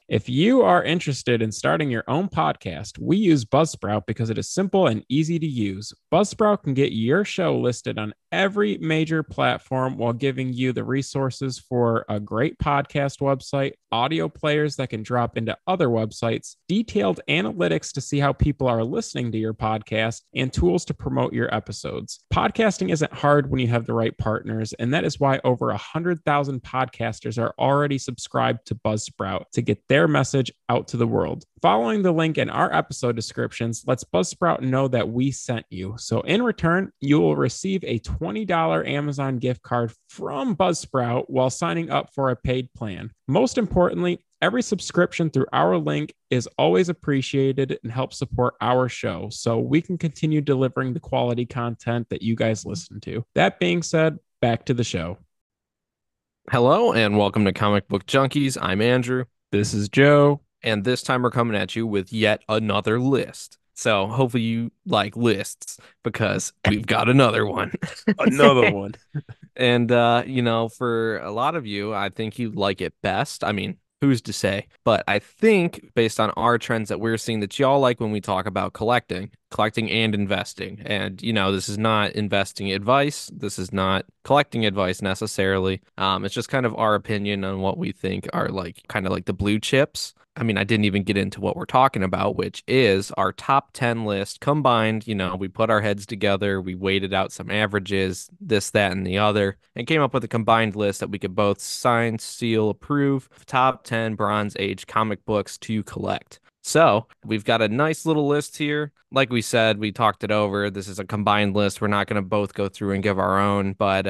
If you are interested in starting your own podcast, we use Buzzsprout because it is simple and easy to use. Buzzsprout can get your show listed on every major platform while giving you the resources for a great podcast website, audio players that can drop into other websites, detailed analytics to see how people are listening to your podcast, and tools to promote your episodes. Podcasting isn't hard when you have the right partners, and that is why over 100,000 podcasters are already subscribed to Buzzsprout to get their message out to the world. Following the link in our episode descriptions lets Buzzsprout know that we sent you. So in return, you will receive a $20 Amazon gift card from Buzzsprout while signing up for a paid plan. Most importantly, every subscription through our link is always appreciated and helps support our show so we can continue delivering the quality content that you guys listen to. That being said, back to the show. Hello and welcome to Comic Book Junkies. I'm Andrew, This is Joe. and this time we're coming at you with yet another list. So hopefully you like lists because we've got another one. Another one. And for a lot of you, I think you like it best. I mean, who's to say? But I think based on our trends that we're seeing that y'all like when we talk about collecting and investing. And this is not investing advice. This is not collecting advice necessarily. It's just kind of our opinion on what we think are like kind of like the blue chips. I mean, I didn't even get into what we're talking about, which is our top 10 list combined. We put our heads together, we weighted out some averages, this, that, and the other, and came up with a combined list that we could both sign, seal, approve of top 10 Bronze Age comic books to collect. So we've got a nice little list here. Like we said, we talked it over. This is a combined list. We're not going to both go through and give our own, but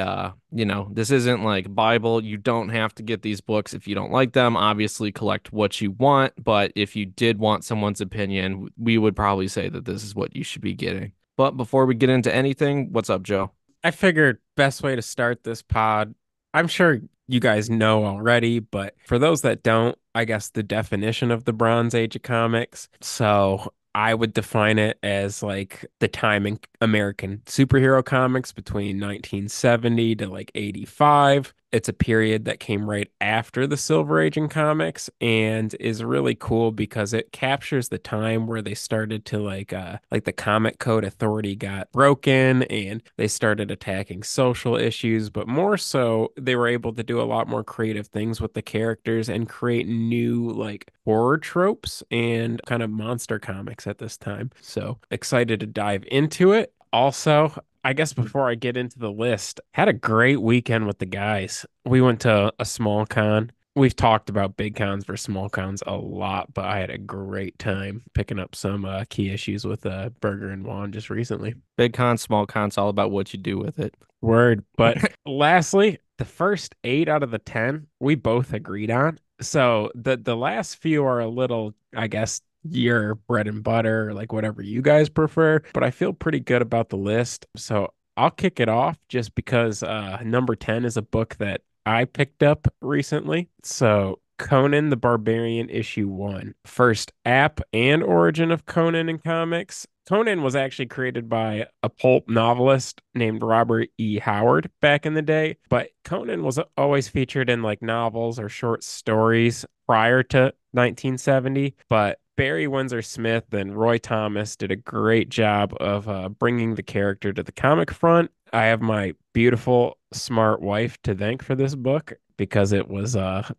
this isn't like Bible. You don't have to get these books if you don't like them. Obviously, collect what you want, but if you did want someone's opinion, we would probably say that this is what you should be getting. But before we get into anything, what's up, Joe? I figured best way to start this pod, I'm sure you guys know already, but for those that don't, I guess the definition of the Bronze Age of comics. So I would define it as like the time in American superhero comics between 1970 to like 85. It's a period that came right after the Silver Age in comics and is really cool because it captures the time where they started to like the Comic Code Authority got broken and they started attacking social issues, but more so they were able to do a lot more creative things with the characters and create new like horror tropes and kind of monster comics at this time. So excited to dive into it. Also, I guess before I get into the list, had a great weekend with the guys. We went to a small con. We've talked about big cons versus small cons a lot, but I had a great time picking up some key issues with Burger and Juan just recently. Big con, small con, it's all about what you do with it. Word. But lastly, the first 8 out of the 10 we both agreed on. So the last few are a little, I guess, your bread and butter, like whatever you guys prefer. But I feel pretty good about the list. So I'll kick it off just because number 10 is a book that I picked up recently. So Conan the Barbarian issue 1, first app and origin of Conan in comics. Conan was actually created by a pulp novelist named Robert E. Howard back in the day, but Conan was always featured in like novels or short stories prior to 1970. But Barry Windsor Smith and Roy Thomas did a great job of bringing the character to the comic front. I have my beautiful, smart wife to thank for this book because it was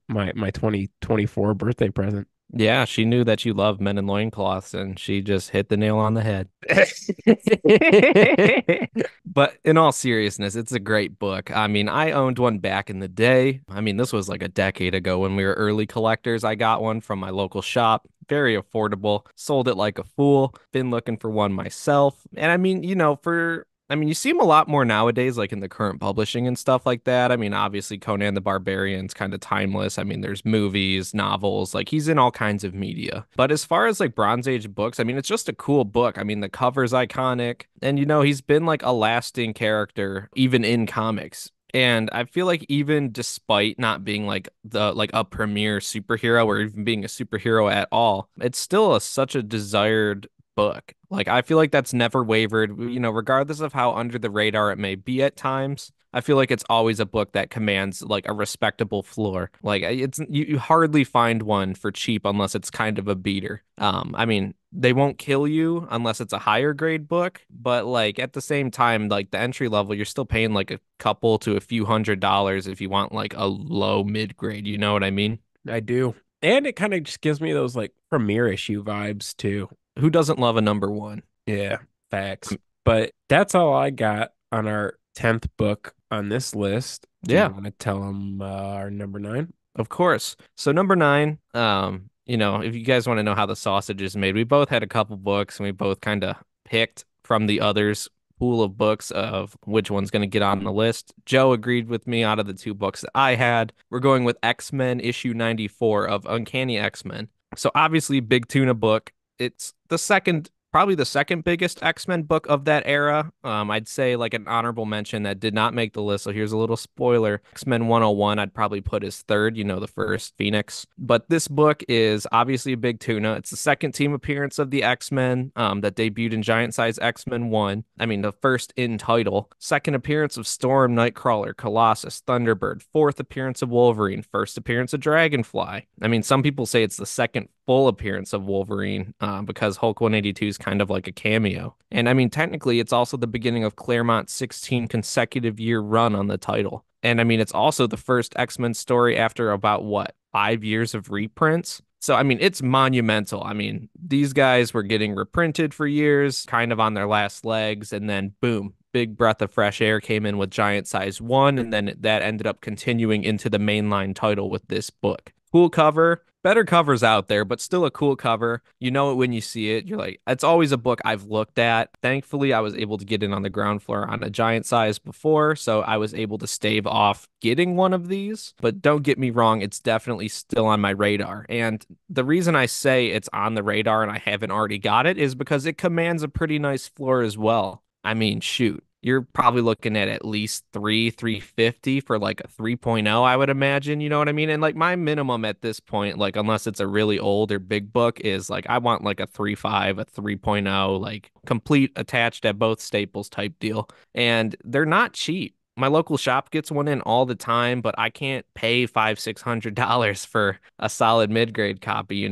my 2024 birthday present. Yeah, she knew that you love men in loincloths and she just hit the nail on the head. But in all seriousness, it's a great book. I mean, I owned one back in the day. I mean, this was like a decade ago when we were early collectors. I got one from my local shop, very affordable, sold it like a fool. Been looking for one myself. And I mean, you see them a lot more nowadays, like in the current publishing and stuff like that. I mean, obviously, Conan the Barbarian's kind of timeless. I mean, there's movies, novels, like he's in all kinds of media. But as far as like Bronze Age books, I mean, it's just a cool book. I mean, the cover's iconic. And, he's been like a lasting character, even in comics. And I feel like even despite not being like a premier superhero or even being a superhero at all, it's still such a desired book. Like I feel like that's never wavered, regardless of how under the radar it may be at times. I feel like it's always a book that commands like a respectable floor. Like it's you hardly find one for cheap unless it's kind of a beater. I mean, they won't kill you unless it's a higher grade book, but like at the same time, like the entry level, you're still paying like a couple to a few $100s if you want like a low mid grade. You know what I mean? I do. And it kind of just gives me those like premiere issue vibes too. Who doesn't love a number one? Yeah, facts. But that's all I got on our 10th book on this list. Do you Yeah. want to tell them our number nine? Of course. So number nine, if you guys want to know how the sausage is made, we both had a couple books and we both kind of picked from the others pool of books of which one's going to get on the list. Joe agreed with me out of the two books that I had. We're going with X-Men issue 94 of Uncanny X-Men. So obviously big tuna book. It's probably the second biggest X-Men book of that era. I'd say like an honorable mention that did not make the list. So here's a little spoiler. X-Men 101, I'd probably put as third, the first Phoenix. But this book is obviously a big tuna. It's the second team appearance of the X-Men that debuted in Giant Size X-Men 1. I mean, the first in title. Second appearance of Storm, Nightcrawler, Colossus, Thunderbird. Fourth appearance of Wolverine. First appearance of Dragonfly. I mean, some people say it's the second full appearance of Wolverine because Hulk 182 is kind of like a cameo. And I mean, technically, it's also the beginning of Claremont's 16 consecutive year run on the title. And I mean, it's also the first X-Men story after about what, 5 years of reprints? So, I mean, it's monumental. I mean, these guys were getting reprinted for years, kind of on their last legs, and then boom, big breath of fresh air came in with Giant Size 1, and then that ended up continuing into the mainline title with this book. Cool cover. Better covers out there, but still a cool cover. You know it when you see it. You're like, it's always a book I've looked at. Thankfully, I was able to get in on the ground floor on a Giant Size before, so I was able to stave off getting one of these. But don't get me wrong, it's definitely still on my radar. And the reason I say it's on the radar and I haven't already got it is because it commands a pretty nice floor as well. I mean, shoot. You're probably looking at least 350 for like a 3.0, I would imagine. You know what I mean? And like my minimum at this point, like unless it's a really old or big book, is like I want like a 3.5, a 3.0, like complete attached at both staples type deal. And they're not cheap. My local shop gets one in all the time, but I can't pay $600 for a solid mid-grade copy.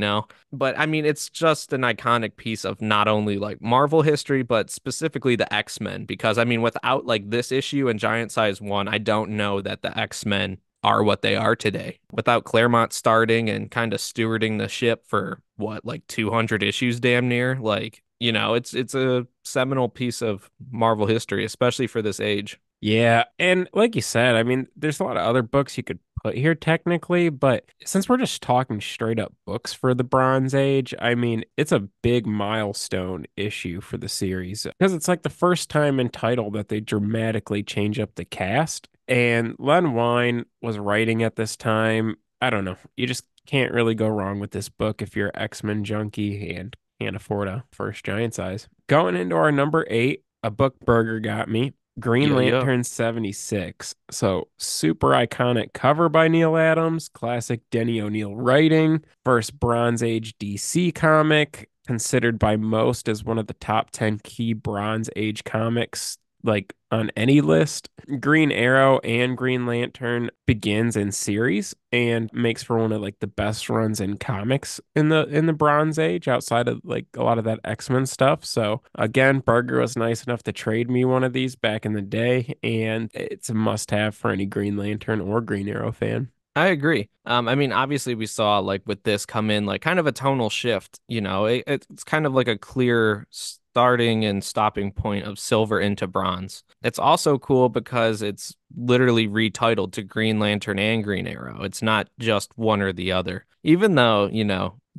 But I mean, it's just an iconic piece of not only like Marvel history, but specifically the X-Men. Because I mean, without like this issue and Giant Size 1, I don't know that the X-Men are what they are today. Without Claremont starting and kind of stewarding the ship for what, like 200 issues damn near, like, it's a seminal piece of Marvel history, especially for this age. Yeah, and like you said, I mean, there's a lot of other books you could put here technically, but since we're just talking straight up books for the Bronze Age, I mean, it's a big milestone issue for the series because it's like the first time in title that they dramatically change up the cast. And Len Wein was writing at this time. I don't know. You just can't really go wrong with this book if you're an X-Men junkie and can't afford a first giant size. Going into our number eight, a book Burger got me. Green Yeah, yeah. Lantern 76. So, super iconic cover by Neil Adams, classic Denny O'Neil writing, first Bronze Age DC comic, considered by most as one of the top 10 key Bronze Age comics like on any list. Green Arrow and Green Lantern begins in series and makes for one of like the best runs in comics in the Bronze Age outside of like a lot of that X-Men stuff. So again, Berger was nice enough to trade me one of these back in the day, and it's a must-have for any Green Lantern or Green Arrow fan. I agree. I mean, obviously, we saw like with this come in like kind of a tonal shift. It's kind of like a clear starting and stopping point of silver into bronze. It's also cool because it's literally retitled to Green Lantern and Green Arrow. It's not just one or the other. Even though,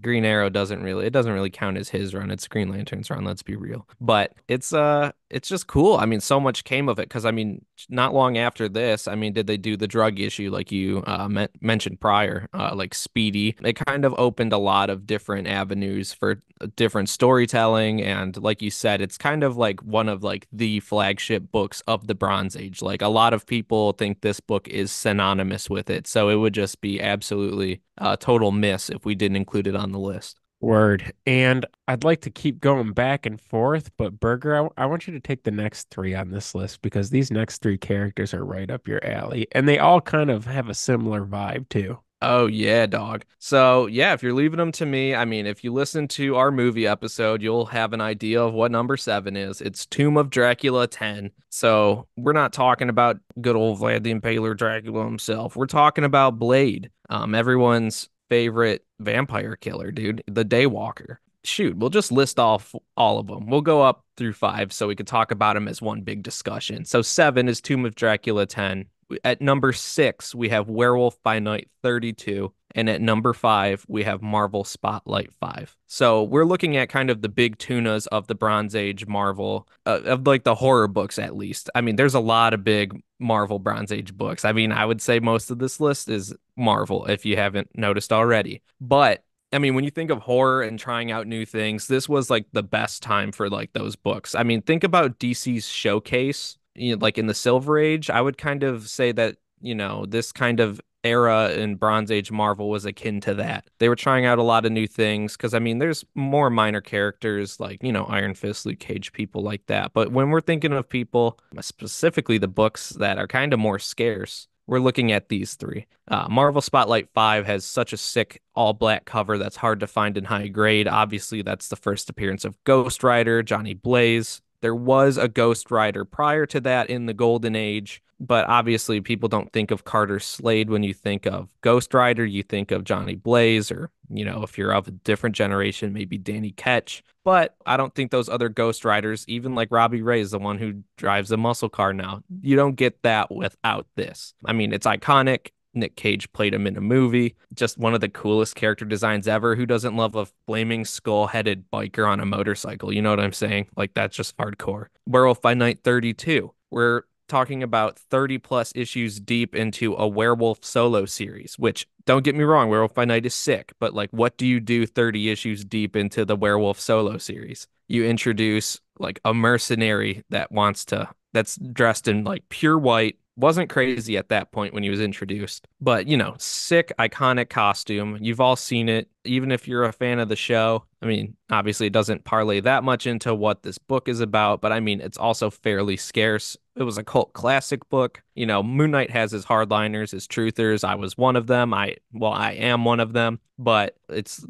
Green Arrow doesn't really count as his run. It's Green Lantern's run, let's be real. But it's just cool. I mean, so much came of it because I mean, not long after this, I mean, did they do the drug issue like you mentioned prior, like Speedy? It kind of opened a lot of different avenues for different storytelling, and like you said, it's kind of like one of like the flagship books of the Bronze Age. Like a lot of people think this book is synonymous with it, so it would just be absolutely a total miss if we didn't include it on the list. Word. And I'd like to keep going back and forth, but Burger, I want you to take the next three on this list because these next three characters are right up your alley, and they all kind of have a similar vibe too. Oh yeah, dog. So yeah, if you're leaving them to me, I mean, if you listen to our movie episode, you'll have an idea of what number 7 is. It's Tomb of Dracula 10. So we're not talking about good old Vlad the Impaler Dracula himself. We're talking about Blade, everyone's favorite vampire killer, dude, the Daywalker. Shoot, we'll just list off all of them. We'll go up through 5 so we could talk about them as one big discussion. So 7 is Tomb of Dracula 10. At number 6, we have Werewolf by Night 32. And at number 5, we have Marvel Spotlight 5. So we're looking at kind of the big tunas of the Bronze Age Marvel, of like the horror books at least. I mean, there's a lot of big Marvel Bronze Age books. I mean, I would say most of this list is Marvel, if you haven't noticed already. But I mean, when you think of horror and trying out new things, this was like the best time for like those books. I mean, think about DC's Showcase, like in the Silver Age. I would kind of say that, this kind of era in Bronze Age Marvel was akin to that. They were trying out a lot of new things because, I mean, there's more minor characters like, Iron Fist, Luke Cage, people like that. But when we're thinking of people, specifically the books that are kind of more scarce, we're looking at these three. Marvel Spotlight 5 has such a sick all black cover that's hard to find in high grade. Obviously, that's the first appearance of Ghost Rider, Johnny Blaze. There was a Ghost Rider prior to that in the Golden Age, but obviously people don't think of Carter Slade when you think of Ghost Rider. You think of Johnny Blaze, or, if you're of a different generation, maybe Danny Ketch. But I don't think those other Ghost Riders, even like Robbie Ray is the one who drives a muscle car now, you don't get that without this. I mean, it's iconic. Nick Cage played him in a movie. Just one of the coolest character designs ever. Who doesn't love a flaming skull-headed biker on a motorcycle? You know what I'm saying? Like, that's just hardcore. Werewolf by Night 32. We're talking about 30 plus issues deep into a werewolf solo series, which, don't get me wrong, Werewolf by Night is sick, but like, what do you do 30 issues deep into the werewolf solo series? You introduce like a mercenary that's dressed in like pure white. Wasn't crazy at that point when he was introduced, but sick, iconic costume. You've all seen it, even if you're a fan of the show. I mean, obviously, it doesn't parlay that much into what this book is about, but I mean, it's also fairly scarce. It was a cult classic book. Moon Knight has his hardliners, his truthers. I was one of them. I am one of them, but it's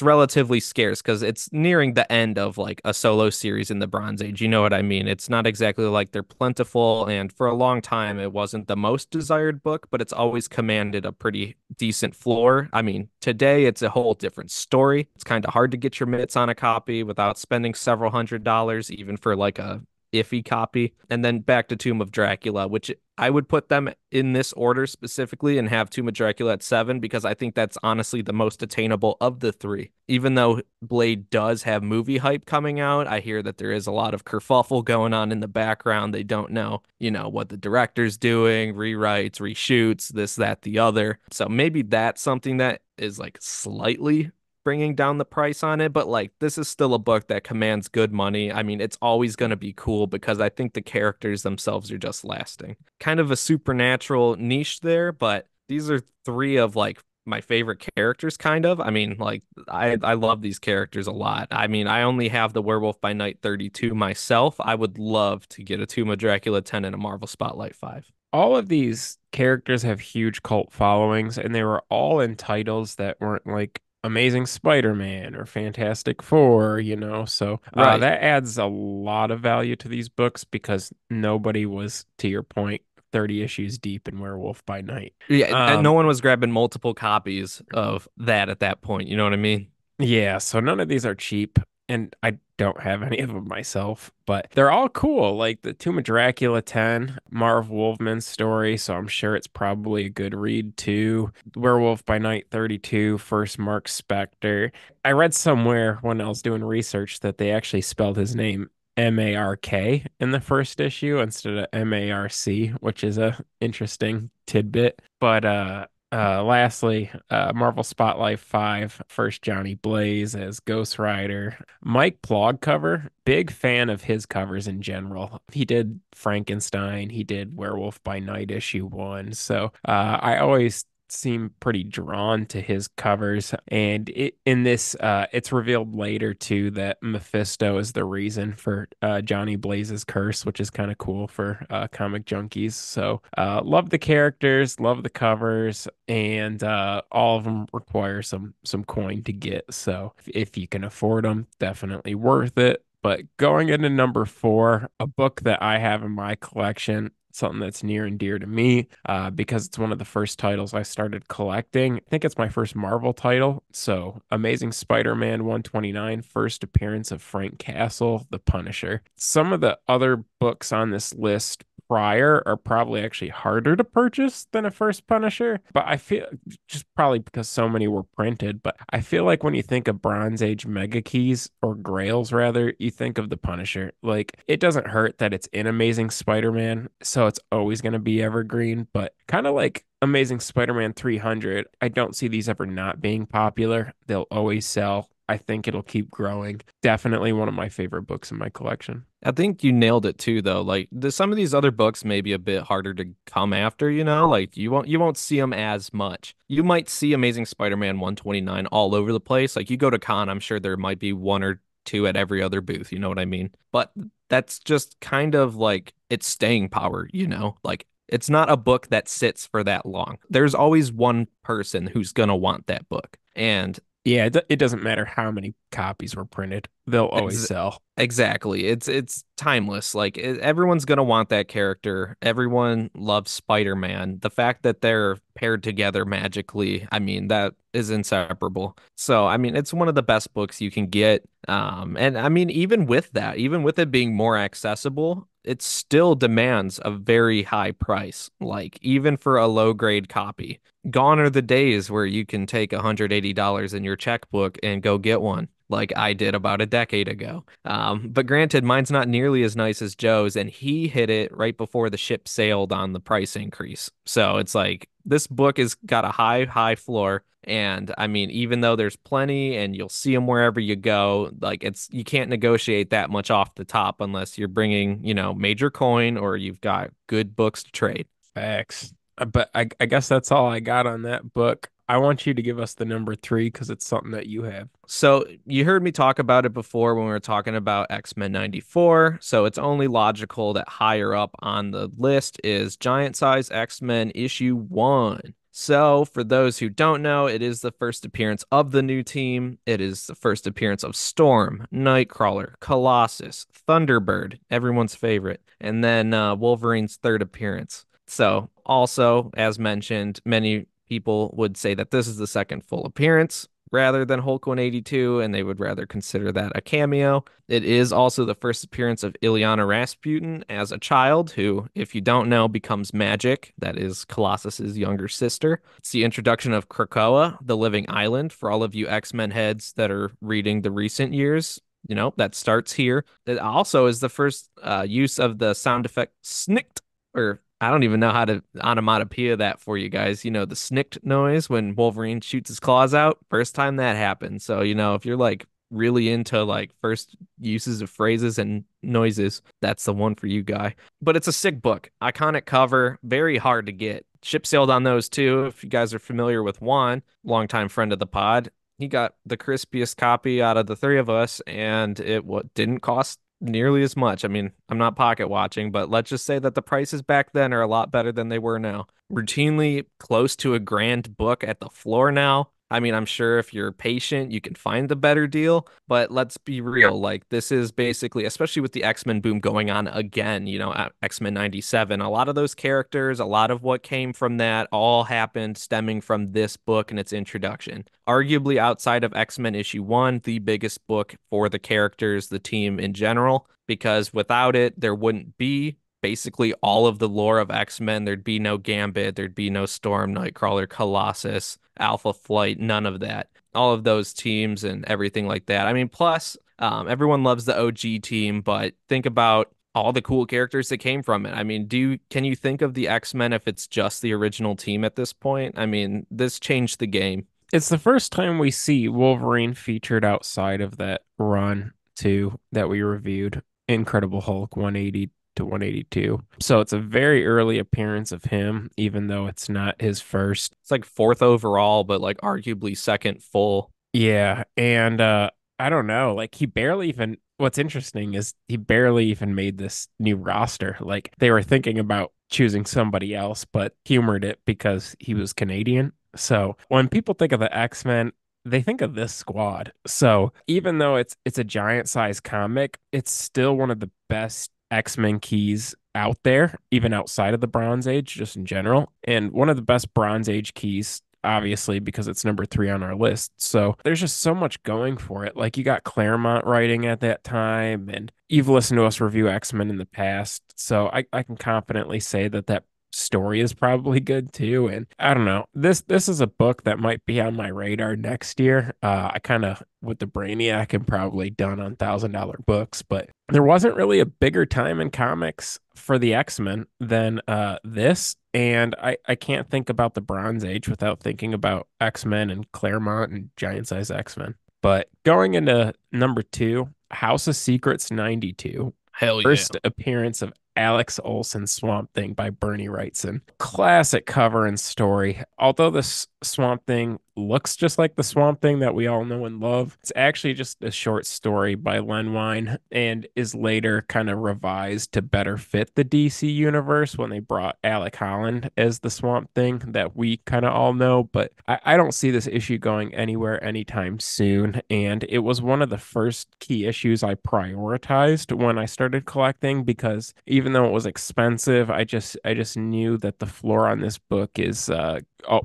relatively scarce because it's nearing the end of like a solo series in the Bronze Age. You know what I mean? It's not exactly like they're plentiful, and for a long time, it wasn't the most desired book, but it's always commanded a pretty decent floor. I mean, today it's a whole different story. It's kind of hard to get your mitts on a copy without spending several $100s, even for like a iffy copy. And then back to Tomb of Dracula, which I would put them in this order specifically and have Tomb of Dracula at 7 because I think that's honestly the most attainable of the three. Even though Blade does have movie hype coming out, I hear that there is a lot of kerfuffle going on in the background. They don't know, what the director's doing, rewrites, reshoots, this, that, the other. So maybe that's something that is like slightly bringing down the price on it, but like this is still a book that commands good money. I mean, it's always going to be cool because I think the characters themselves are just lasting. Kind of a supernatural niche there, but these are three of like my favorite characters kind of. I mean, like I love these characters a lot. I mean, I only have the Werewolf by Night 32 myself. I would love to get a Tomb of Dracula 10 and a Marvel Spotlight 5. All of these characters have huge cult followings, and they were all in titles that weren't like Amazing Spider-Man or Fantastic Four, So Right. that adds a lot of value to these books because nobody was, to your point, 30 issues deep in Werewolf by Night. Yeah, and no Um, one was grabbing multiple copies of that at that point. You know what I mean? yeah, so none of these are cheap, and I don't have any of them myself, but they're all cool. Like the Tomb of Dracula 10, Marv Wolfman's story, so I'm sure it's probably a good read too. Werewolf by Night 32, first Mark Spector. I read somewhere when I was doing research that they actually spelled his name Mark in the first issue instead of Marc, which is a interesting tidbit. But lastly, Marvel Spotlight 5, first Johnny Blaze as Ghost Rider. Mike Plogcover, big fan of his covers in general. He did Frankenstein, he did Werewolf by Night issue 1. So I always seem pretty drawn to his covers. And in this, it's revealed later too that Mephisto is the reason for Johnny Blaze's curse, which is kind of cool for comic junkies. So love the characters, love the covers, and all of them require some coin to get. So if you can afford them, definitely worth it. But going into number four, a book that I have in my collection, something that's near and dear to me, because it's one of the first titles I started collecting. I think it's my first Marvel title. So, Amazing Spider-Man 129, first appearance of Frank Castle, the Punisher. Some of the other books on this list prior are probably actually harder to purchase than a first Punisher, but I feel just probably because so many were printed. But I feel like when you think of Bronze Age Mega Keys or Grails, rather, you think of the Punisher. Like it doesn't hurt that it's in Amazing Spider-Man, so it's always going to be evergreen, but kind of like Amazing Spider-Man 300, I don't see these ever not being popular. They'll always sell. I think it'll keep growing. Definitely one of my favorite books in my collection. I think you nailed it too, though. Like some of these other books may be a bit harder to come after, you know? Like you won't see them as much. You might see Amazing Spider-Man 129 all over the place. Like you go to con, I'm sure there might be one or two at every other booth, you know what I mean? But that's just kind of like its staying power, you know? Like it's not a book that sits for that long. There's always one person who's gonna want that book. And Yeah, it doesn't matter how many copies were printed. They'll always ex sell. Exactly. It's timeless. Like everyone's gonna want that character. Everyone loves Spider-Man. The fact that they're paired together magically, I mean, that is inseparable. So, I mean, it's one of the best books you can get. And I mean, even with that, even with it being more accessible, it still demands a very high price. Like even for a low grade copy. Gone are the days where you can take $180 in your checkbook and go get one like I did about a decade ago. But granted, mine's not nearly as nice as Joe's, and he hit it right before the ship sailed on the price increase. So it's like this book has got a high floor. And I mean, even though there's plenty and you'll see them wherever you go, like you can't negotiate that much off the top unless you're bringing, major coin or you've got good books to trade. Facts. But I guess that's all I got on that book. I want you to give us the number three because it's something that you have. So you heard me talk about it before when we were talking about X-Men 94. So it's only logical that higher up on the list is Giant Size X-Men issue 1. So for those who don't know, it is the first appearance of the new team. It is the first appearance of Storm, Nightcrawler, Colossus, Thunderbird, everyone's favorite, and then Wolverine's third appearance. So also, as mentioned, many people would say that this is the second full appearance rather than Hulk 182, and they would rather consider that a cameo. It is also the first appearance of Ilyana Rasputin as a child, who, if you don't know, becomes Magic. That is Colossus's younger sister. It's the introduction of Krakoa, the living island, for all of you X-Men heads that are reading the recent years. That starts here. It also is the first use of the sound effect snicked, or I don't even know how to onomatopoeia that for you guys. The snicked noise when Wolverine shoots his claws out. First time that happened. So, if you're like really into like first uses of phrases and noises, that's the one for you, guy. But it's a sick book. Iconic cover, very hard to get. Ship sailed on those too. If you guys are familiar with Juan, longtime friend of the pod, he got the crispiest copy out of the three of us, and it didn't cost nearly as much. I mean, I'm not pocket watching, but let's just say that the prices back then are a lot better than they were now. Routinely close to a grand book at the floor now. I mean, I'm sure if you're patient, you can find the better deal, but let's be real. Like, this is basically, especially with the X-Men boom going on again, at X-Men 97, a lot of those characters, a lot of what came from that all happened stemming from this book and its introduction. Arguably, outside of X-Men issue 1, the biggest book for the characters, the team in general, because without it, there wouldn't be basically all of the lore of X-Men. There'd be no Gambit, there'd be no Storm, Nightcrawler, Colossus, Alpha Flight, none of that. All of those teams and everything like that. I mean, plus, everyone loves the OG team, but think about all the cool characters that came from it. I mean, can you think of the X-Men if it's just the original team at this point? I mean, this changed the game. It's the first time we see Wolverine featured outside of that run too that we reviewed. Incredible Hulk 180 to 182. So it's a very early appearance of him, even though it's not his first. It's like fourth overall, but like arguably second full. Yeah, and I don't know, like he barely even what's interesting is he barely even made this new roster. Like they were thinking about choosing somebody else, but humored it because he was Canadian. So when people think of the X-Men, they think of this squad. So even though it's a giant size comic, it's still one of the best X-Men keys out there, even outside of the Bronze Age, just in general. And one of the best Bronze Age keys, obviously, because it's number 3 on our list. So there's just so much going for it. Like you got Claremont writing at that time, and you've listened to us review X-Men in the past. So I can confidently say that that story is probably good too. And I don't know. This is a book that might be on my radar next year. I kind of with the Brainiac am probably done on $1,000 books, but there wasn't really a bigger time in comics for the X-Men than this. And I can't think about the Bronze Age without thinking about X-Men and Claremont and Giant Size X-Men. But going into number 2, House of Secrets 92. Hell yeah. First appearance of Alex Olson's Swamp Thing by Bernie Wrightson. Classic cover and story. Although this Swamp Thing looks just like the Swamp Thing that we all know and love, it's actually just a short story by Len Wein and is later kind of revised to better fit the DC universe when they brought Alec Holland as the Swamp Thing that we kind of all know. But I don't see this issue going anywhere anytime soon. And it was one of the first key issues I prioritized when I started collecting because even though it was expensive, I just knew that the floor on this book is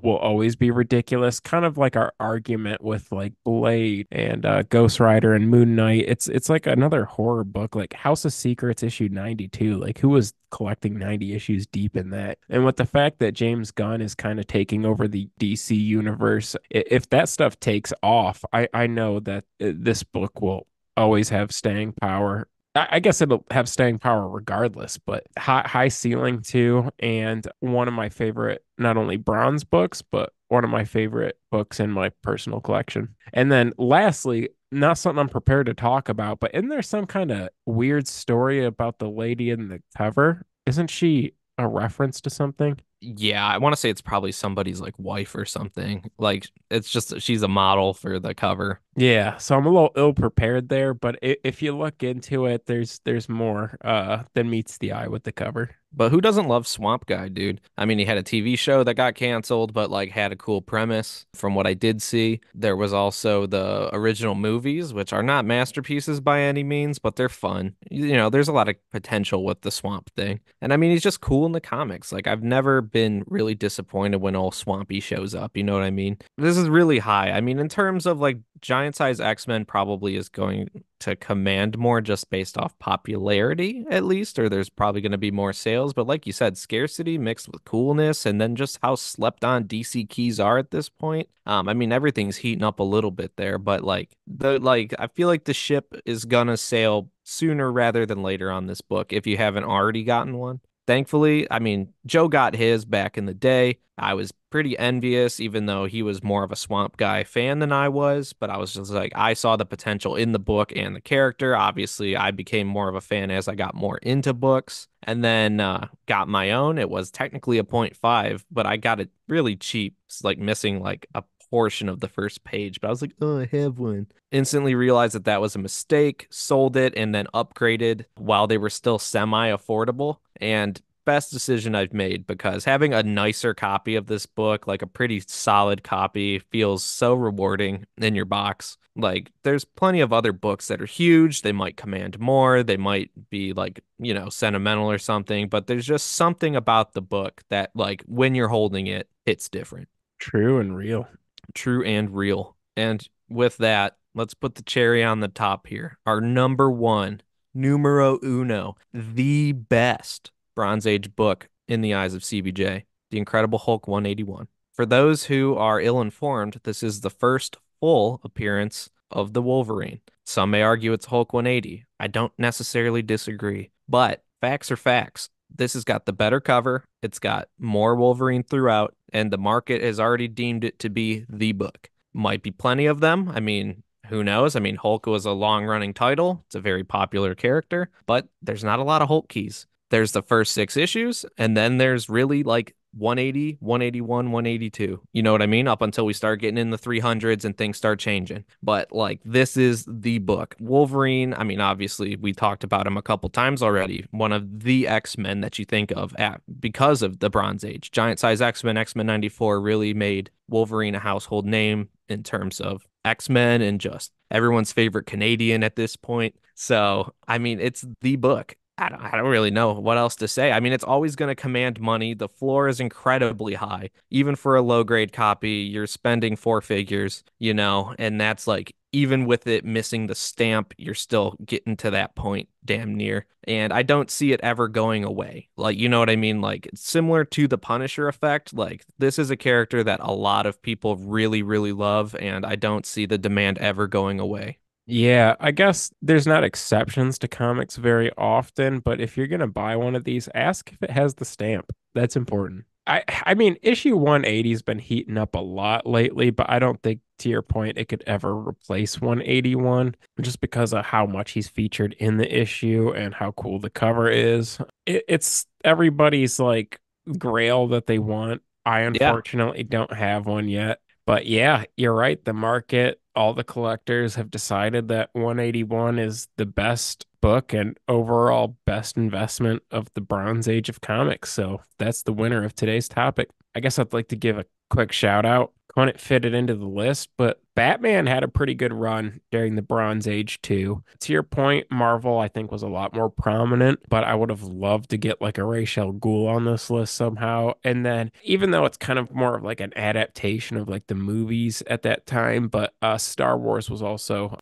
will always be ridiculous. Kind of like our argument with like Blade and Ghost Rider and Moon Knight. It's like another horror book, like House of Secrets issue 92. Like who was collecting 90 issues deep in that? And with the fact that James Gunn is kind of taking over the DC universe, if that stuff takes off, I know that this book will always have staying power. I guess it'll have staying power regardless, but high ceiling too. And one of my favorite, not only bronze books, but one of my favorite books in my personal collection. And then lastly, not something I'm prepared to talk about, but isn't there some kind of weird story about the lady in the cover? Isn't she a reference to something? Yeah, I want to say it's probably somebody's like wife or something. Like it's just she's a model for the cover. Yeah, so I'm a little ill prepared there, but if you look into it, there's more than meets the eye with the cover. But who doesn't love Swamp Guy, dude? I mean, he had a TV show that got canceled, but like had a cool premise from what I did see. There was also the original movies, which are not masterpieces by any means, but they're fun. You know, there's a lot of potential with the Swamp Thing. And I mean, he's just cool in the comics. Like, I've never been really disappointed when old Swampy shows up. You know what I mean? This is really high. I mean, in terms of like giant size X-Men probably is going to command more just based off popularity, at least, or there's probably going to be more sales. But like you said, scarcity mixed with coolness, and then just how slept on DC keys are at this point. I mean, everything's heating up a little bit there, but I feel like the ship is gonna sail sooner rather than later on this book if you haven't already gotten one. Thankfully, I mean, Joe got his back in the day. I was pretty envious, even though he was more of a Swamp Guy fan than I was. But I was just like, I saw the potential in the book and the character. Obviously, I became more of a fan as I got more into books. And then got my own. It was technically a point 0.5, but I got it really cheap. It's like missing like a portion of the first page, but I was like, oh, I have one. Instantly realized that that was a mistake, sold it, and then upgraded while they were still semi-affordable. And best decision I've made because having a nicer copy of this book, like a pretty solid copy, feels so rewarding in your box. Like, there's plenty of other books that are huge. They might command more. They might be like, sentimental or something, but there's just something about the book that, like, when you're holding it, it's different. True and real. True and real. And with that, let's put the cherry on the top here. Our number one, numero uno, the best Bronze Age book in the eyes of CBJ, The Incredible Hulk 181. For those who are ill-informed, this is the first full appearance of the Wolverine. Some may argue it's Hulk 180. I don't necessarily disagree, but facts are facts. This has got the better cover. It's got more Wolverine throughout, and the market has already deemed it to be the book. Might be plenty of them. I mean, who knows? I mean, Hulk was a long-running title. It's a very popular character, but there's not a lot of Hulk keys. There's the first six issues, and then there's really like 180, 181, 182. You know what I mean? Up until we start getting in the 300s and things start changing. But like, this is the book. Wolverine, I mean, obviously, we talked about him a couple times already. One of the X-Men that you think of because of the Bronze Age. Giant size X-Men, X-Men 94 really made Wolverine a household name in terms of X-Men and just everyone's favorite Canadian at this point. So, I mean, it's the book. I don't really know what else to say. I mean, it's always going to command money. The floor is incredibly high. Even for a low grade copy, you're spending four figures, and that's like, even with it missing the stamp, you're still getting to that point damn near. And I don't see it ever going away. Like, you know what I mean? Like, it's similar to the Punisher effect. Like, this is a character that a lot of people really, really love, and I don't see the demand ever going away. Yeah, I guess there's not exceptions to comics very often, but if you're gonna buy one of these, ask if it has the stamp. That's important. I mean, issue 180's been heating up a lot lately, but I don't think, to your point, it could ever replace 181 just because of how much he's featured in the issue and how cool the cover is. It's everybody's like grail that they want. I Yeah. unfortunately don't have one yet. But yeah, you're right. The market, all the collectors have decided that 181 is the best book and overall best investment of the Bronze Age of comics. So that's the winner of today's topic. I guess I'd like to give a quick shout out. Couldn't fit it into the list, but Batman had a pretty good run during the Bronze Age too. To your point, Marvel, I think, was a lot more prominent, but I would have loved to get like a Ra's al Ghul on this list somehow. And then, even though it's kind of more of like an adaptation of like the movies at that time, but Star Wars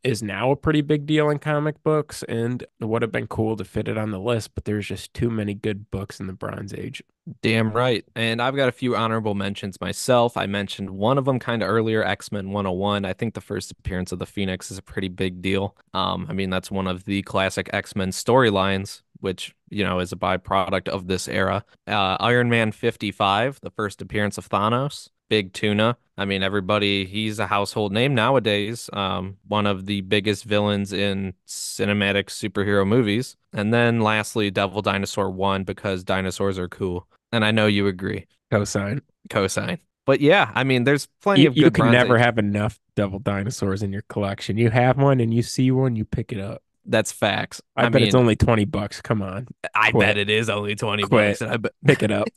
is now a pretty big deal in comic books, and it would have been cool to fit it on the list, but there's just too many good books in the Bronze Age. Damn right. And I've got a few honorable mentions myself. I mentioned one of them kind of earlier, X-Men 101. I think the first appearance of the Phoenix is a pretty big deal. I mean, that's one of the classic X-Men storylines, which, is a byproduct of this era. Iron Man 55, the first appearance of Thanos. Big Tuna. I mean, he's a household name nowadays. One of the biggest villains in cinematic superhero movies. And then lastly, Devil Dinosaur 1 because dinosaurs are cool. And I know you agree. Cosign. Cosign. But yeah, I mean, there's plenty You of you good can Bronze never Age. have enough double dinosaurs in your collection. You have one and you see one, you pick it up. That's facts. I I bet it's mean, only $20. Come on. I bet Quit. it is only 20 bucks. Quit. And I bet Pick it up.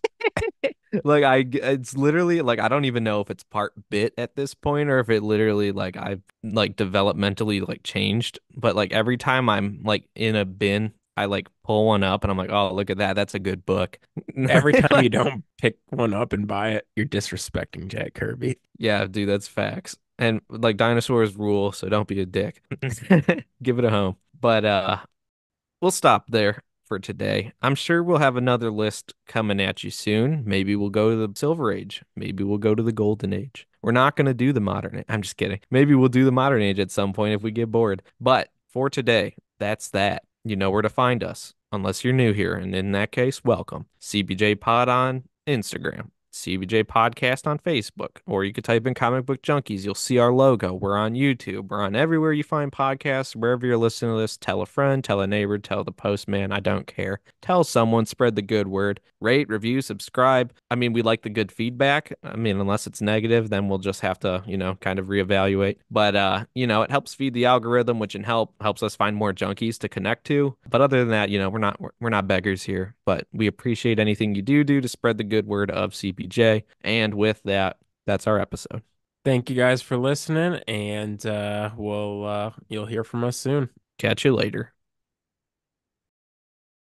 it's literally like I don't even know if it's part bit at this point or if it literally like I've like developmentally like changed. But like every time I'm like in a bin, I like pull one up and I'm like, oh, look at that. That's a good book. Every time you Like, don't pick one up and buy it, you're disrespecting Jack Kirby. yeah, dude, that's facts. And like dinosaurs rule, so don't be a dick. Give it a home. But we'll stop there for today. I'm sure we'll have another list coming at you soon. Maybe we'll go to the Silver Age. Maybe we'll go to the Golden Age. We're not going to do the modern age. I'm just kidding. Maybe we'll do the modern age at some point if we get bored. But for today, that's that. You know where to find us, unless you're new here. And in that case, welcome. CBJ Pod on Instagram. CBJ Podcast on Facebook, or you could type in Comic Book Junkies. You'll see our logo. We're on YouTube. We're on everywhere you find podcasts. Wherever you're listening to this, tell a friend, tell a neighbor, tell the postman. I don't care. Tell someone, spread the good word. Rate, review, subscribe. I mean, we like the good feedback. I mean, unless it's negative, then we'll just have to, kind of reevaluate. But it helps feed the algorithm, which helps us find more junkies to connect to. But other than that, we're not beggars here. But we appreciate anything you do to spread the good word of CPJ. And with that, that's our episode. Thank you guys for listening, and you'll hear from us soon. Catch you later.